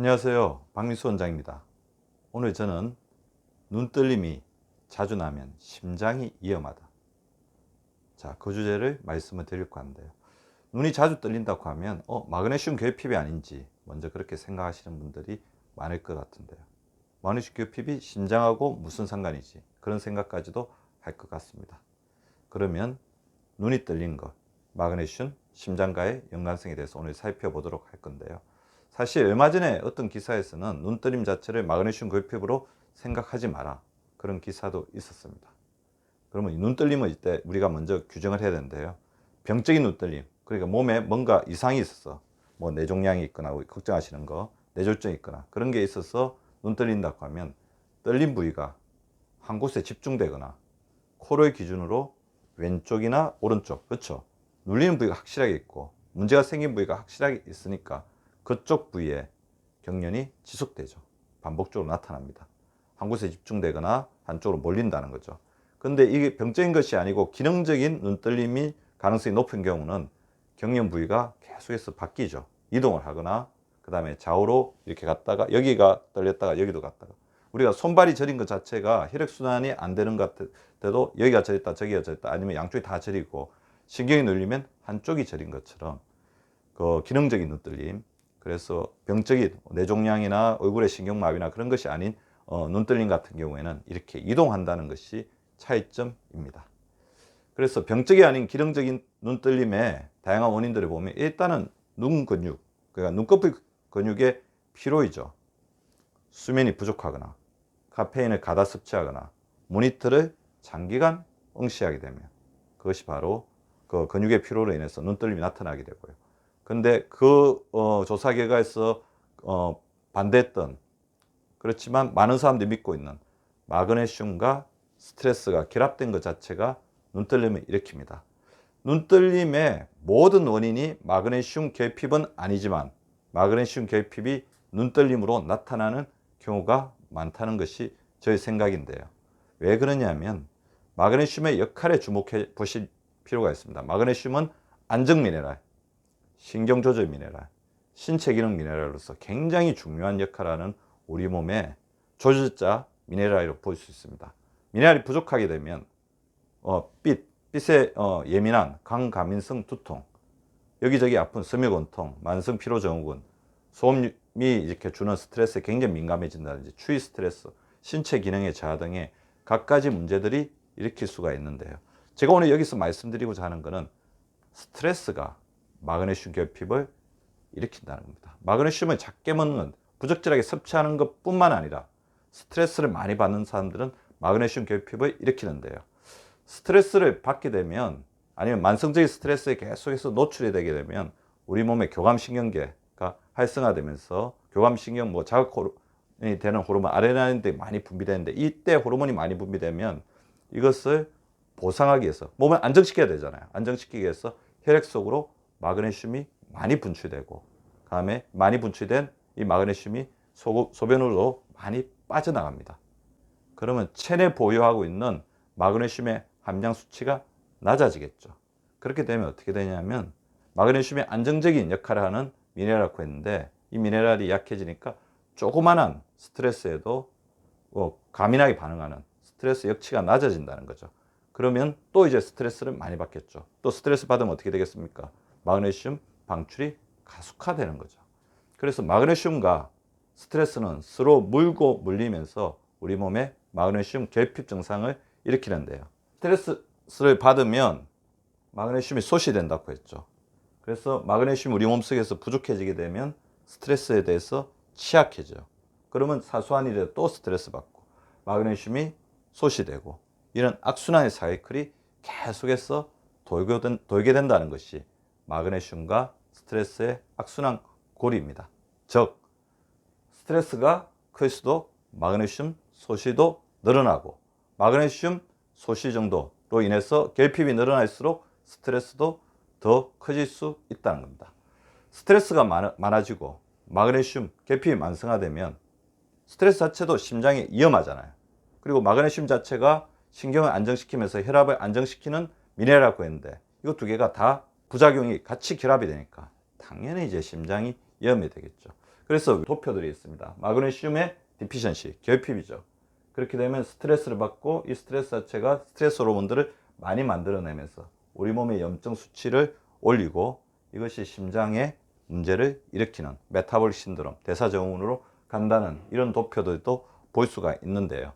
안녕하세요. 박민수 원장입니다. 오늘 저는 눈떨림이 자주 나면 심장이 위험하다. 자, 그 주제를 말씀을 드릴까 하는데요. 눈이 자주 떨린다고 하면 마그네슘 결핍이 아닌지 먼저 그렇게 생각하시는 분들이 많을 것 같은데요. 마그네슘 결핍이 심장하고 무슨 상관이지? 그런 생각까지도 할 것 같습니다. 그러면 눈이 떨린 것, 마그네슘, 심장과의 연관성에 대해서 오늘 살펴보도록 할 건데요. 사실 얼마 전에 어떤 기사에서는 눈떨림 자체를 마그네슘 결핍으로 생각하지 마라, 그런 기사도 있었습니다. 그러면 눈떨림은 이때 우리가 먼저 규정을 해야 되는데요. 병적인 눈떨림, 그러니까 몸에 뭔가 이상이 있어서 뭐 뇌종양이 있거나 걱정하시는 거, 뇌졸중이 있거나 그런 게 있어서 눈 떨린다고 하면 떨린 부위가 한 곳에 집중되거나 코를 기준으로 왼쪽이나 오른쪽, 그렇죠? 눌리는 부위가 확실하게 있고 문제가 생긴 부위가 확실하게 있으니까 그쪽 부위에 경련이 지속되죠. 반복적으로 나타납니다. 한 곳에 집중되거나 한쪽으로 몰린다는 거죠. 근데 이게 병적인 것이 아니고 기능적인 눈떨림이 가능성이 높은 경우는 경련 부위가 계속해서 바뀌죠. 이동을 하거나 그 다음에 좌우로 이렇게 갔다가 여기가 떨렸다가 여기도 갔다가, 우리가 손발이 저린 것 자체가 혈액순환이 안 되는 것 같아도 여기가 저렸다 저기가 저렸다 아니면 양쪽이 다 저리고 신경이 눌리면 한쪽이 저린 것처럼 그 기능적인 눈떨림, 그래서 병적인 뇌종양이나 얼굴의 신경마비나 그런 것이 아닌 눈떨림 같은 경우에는 이렇게 이동한다는 것이 차이점입니다. 그래서 병적이 아닌 기능적인 눈떨림의 다양한 원인들을 보면 일단은 눈 근육, 그러니까 눈꺼풀 근육의 피로이죠. 수면이 부족하거나 카페인을 가다 섭취하거나 모니터를 장기간 응시하게 되면 그것이 바로 그 근육의 피로로 인해서 눈떨림이 나타나게 되고요. 근데 그 조사 결과에서 반대했던, 그렇지만 많은 사람들이 믿고 있는 마그네슘과 스트레스가 결합된 것 자체가 눈떨림을 일으킵니다. 눈떨림의 모든 원인이 마그네슘 결핍은 아니지만 마그네슘 결핍이 눈떨림으로 나타나는 경우가 많다는 것이 저의 생각인데요. 왜 그러냐면 마그네슘의 역할에 주목해 보실 필요가 있습니다. 마그네슘은 안정 미네랄, 신경 조절 미네랄, 신체 기능 미네랄로서 굉장히 중요한 역할을 하는 우리 몸의 조절자 미네랄이라고 볼 수 있습니다. 미네랄이 부족하게 되면 빛에 예민한 강가민성 두통, 여기저기 아픈 섬유건통, 만성 피로증후군, 소음이 이렇게 주는 스트레스에 굉장히 민감해진다든지 추위 스트레스, 신체 기능의 저하 등의 갖가지 문제들이 일으킬 수가 있는데요. 제가 오늘 여기서 말씀드리고자 하는 것은 스트레스가 마그네슘 결핍을 일으킨다는 겁니다. 마그네슘을 작게 먹는, 부적절하게 섭취하는 것뿐만 아니라 스트레스를 많이 받는 사람들은 마그네슘 결핍을 일으키는데요. 스트레스를 받게 되면, 아니면 만성적인 스트레스에 계속해서 노출이 되게 되면 우리 몸의 교감신경계가 활성화되면서 교감신경 자극 호르몬이 되는 호르몬 아드레날린들이 많이 분비되는데, 이때 호르몬이 많이 분비되면 이것을 보상하기 위해서 몸을 안정시켜야 되잖아요. 안정시키기 위해서 혈액 속으로 마그네슘이 많이 분출되고, 그 다음에 많이 분출된 이 마그네슘이 소변으로 많이 빠져나갑니다. 그러면 체내 보유하고 있는 마그네슘의 함량 수치가 낮아지겠죠. 그렇게 되면 어떻게 되냐면 마그네슘의 안정적인 역할을 하는 미네랄이라고 했는데, 이 미네랄이 약해지니까 조그만한 스트레스에도 가민하게 반응하는 스트레스 역치가 낮아진다는 거죠. 그러면 또 이제 스트레스를 많이 받겠죠. 또 스트레스 받으면 어떻게 되겠습니까? 마그네슘 방출이 가속화되는 거죠. 그래서 마그네슘과 스트레스는 서로 물고 물리면서 우리 몸에 마그네슘 결핍 증상을 일으키는데요. 스트레스를 받으면 마그네슘이 소실된다고 했죠. 그래서 마그네슘이 우리 몸속에서 부족해지게 되면 스트레스에 대해서 취약해져요. 그러면 사소한 일에 또 스트레스 받고 마그네슘이 소실되고, 이런 악순환의 사이클이 계속해서 돌게 된다는 것이 마그네슘과 스트레스의 악순환 고리입니다. 즉 스트레스가 클수록 마그네슘 소실도 늘어나고, 마그네슘 소실 정도로 인해서 결핍이 늘어날수록 스트레스도 더 커질 수 있다는 겁니다. 스트레스가 많아지고 마그네슘 결핍이 만성화되면 스트레스 자체도 심장에 위험하잖아요. 그리고 마그네슘 자체가 신경을 안정시키면서 혈압을 안정시키는 미네랄이라고 했는데, 이거 두 개가 다 부작용이 같이 결합이 되니까 당연히 이제 심장이 위험이 되겠죠. 그래서 도표들이 있습니다. 마그네슘의 디피션시, 결핍이죠. 그렇게 되면 스트레스를 받고 이 스트레스 자체가 스트레스 호르몬들을 많이 만들어내면서 우리 몸의 염증 수치를 올리고 이것이 심장에 문제를 일으키는 메타볼릭 신드롬, 대사증후군으로 간다는 이런 도표들도 볼 수가 있는데요.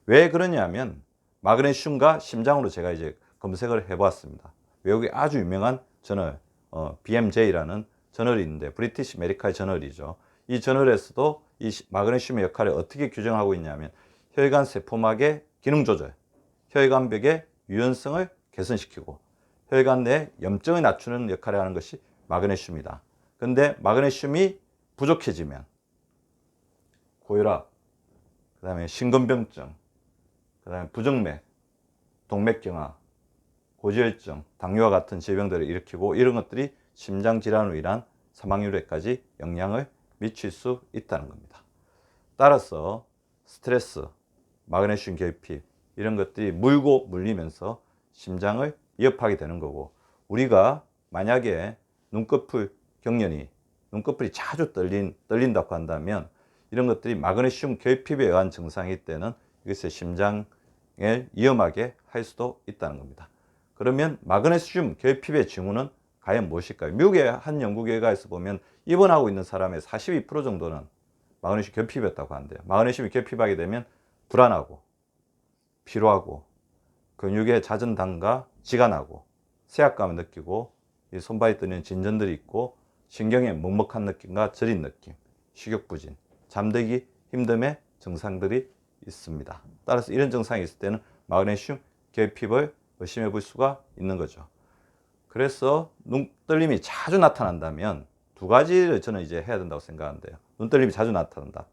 왜 그러냐면 마그네슘과 심장으로 제가 이제 검색을 해보았습니다. 외국의 아주 유명한 저널, BMJ라는 저널이 있는데 브리티시 메디칼 저널이죠. 이 저널에서도 이 마그네슘의 역할을 어떻게 규정하고 있냐면 혈관 세포막의 기능 조절, 혈관벽의 유연성을 개선시키고 혈관 내 염증을 낮추는 역할을 하는 것이 마그네슘이다. 근데 마그네슘이 부족해지면 고혈압, 그 다음에 심근병증, 그 다음에 부정맥, 동맥경화, 고지혈증, 당뇨와 같은 질병들을 일으키고 이런 것들이 심장질환으로 인한 사망률에까지 영향을 미칠 수 있다는 겁니다. 따라서 스트레스, 마그네슘 결핍 이런 것들이 물고 물리면서 심장을 위협하게 되는 거고 우리가 만약에 눈꺼풀 경련이 눈꺼풀이 자주 떨린다고 한다면 이런 것들이 마그네슘 결핍에 의한 증상일 때는 이것을 심장을 위험하게 할 수도 있다는 겁니다. 그러면 마그네슘 결핍의 징후는 과연 무엇일까요? 미국의 한 연구 결과에서 보면 입원하고 있는 사람의 42% 정도는 마그네슘 결핍이었다고 하는데요. 마그네슘이 결핍하게 되면 불안하고 피로하고 근육의 잦은 담과 지가 나고 쇠약감을 느끼고 손발이 떨리는 진전들이 있고 신경의 먹먹한 느낌과 저린 느낌, 식욕부진, 잠들기 힘듦의 증상들이 있습니다. 따라서 이런 증상이 있을 때는 마그네슘 결핍을 의심해 볼 수가 있는 거죠. 그래서 눈떨림이 자주 나타난다면 두 가지를 저는 이제 해야 된다고 생각하는데요. 눈떨림이 자주 나타난다.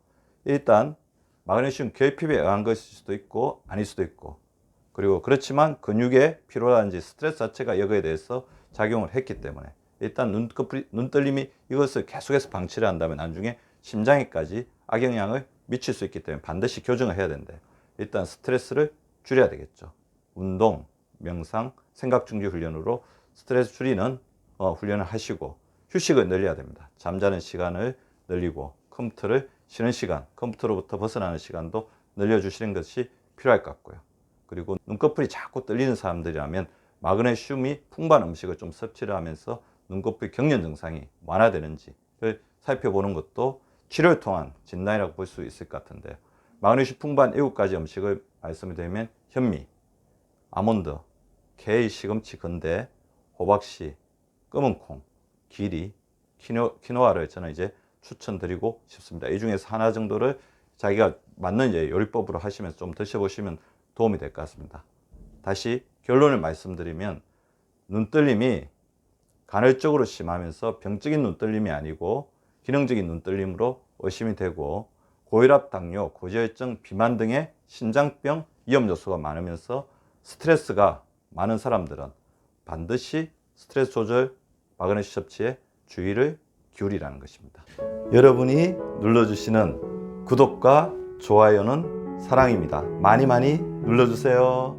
일단 마그네슘 결핍에 의한 것일 수도 있고 아닐 수도 있고 그리고 그렇지만 근육의 피로라든지 스트레스 자체가 여기에 대해서 작용을 했기 때문에 일단 눈떨림이 이것을 계속해서 방치를 한다면 나중에 심장에까지 악영향을 미칠 수 있기 때문에 반드시 교정을 해야 된대요. 일단 스트레스를 줄여야 되겠죠. 운동, 명상, 생각중지 훈련으로 스트레스 줄이는 훈련을 하시고 휴식을 늘려야 됩니다. 잠자는 시간을 늘리고 컴퓨터를 쉬는 시간, 컴퓨터로부터 벗어나는 시간도 늘려주시는 것이 필요할 것 같고요. 그리고 눈꺼풀이 자꾸 떨리는 사람들이라면 마그네슘이 풍부한 음식을 좀 섭취를 하면서 눈꺼풀 경련 증상이 완화되는지를 살펴보는 것도 치료를 통한 진단이라고 볼 수 있을 것 같은데요. 마그네슘 풍부한 7가지 음식을 말씀을 드리면 현미, 아몬드, 게이, 시금치, 건대, 호박씨, 검은콩, 기리, 키노아를 저는 이제 추천드리고 싶습니다. 이 중에서 하나 정도를 자기가 맞는 이제 요리법으로 하시면서 좀 드셔보시면 도움이 될 것 같습니다. 다시 결론을 말씀드리면 눈떨림이 간헐적으로 심하면서 병적인 눈떨림이 아니고 기능적인 눈떨림으로 의심이 되고 고혈압, 당뇨, 고지혈증, 비만 등의 신장병 위험 요소가 많으면서 스트레스가 많은 사람들은 반드시 스트레스 조절, 마그네슘 섭취에 주의를 기울이라는 것입니다. 여러분이 눌러주시는 구독과 좋아요는 사랑입니다. 많이 많이 눌러주세요.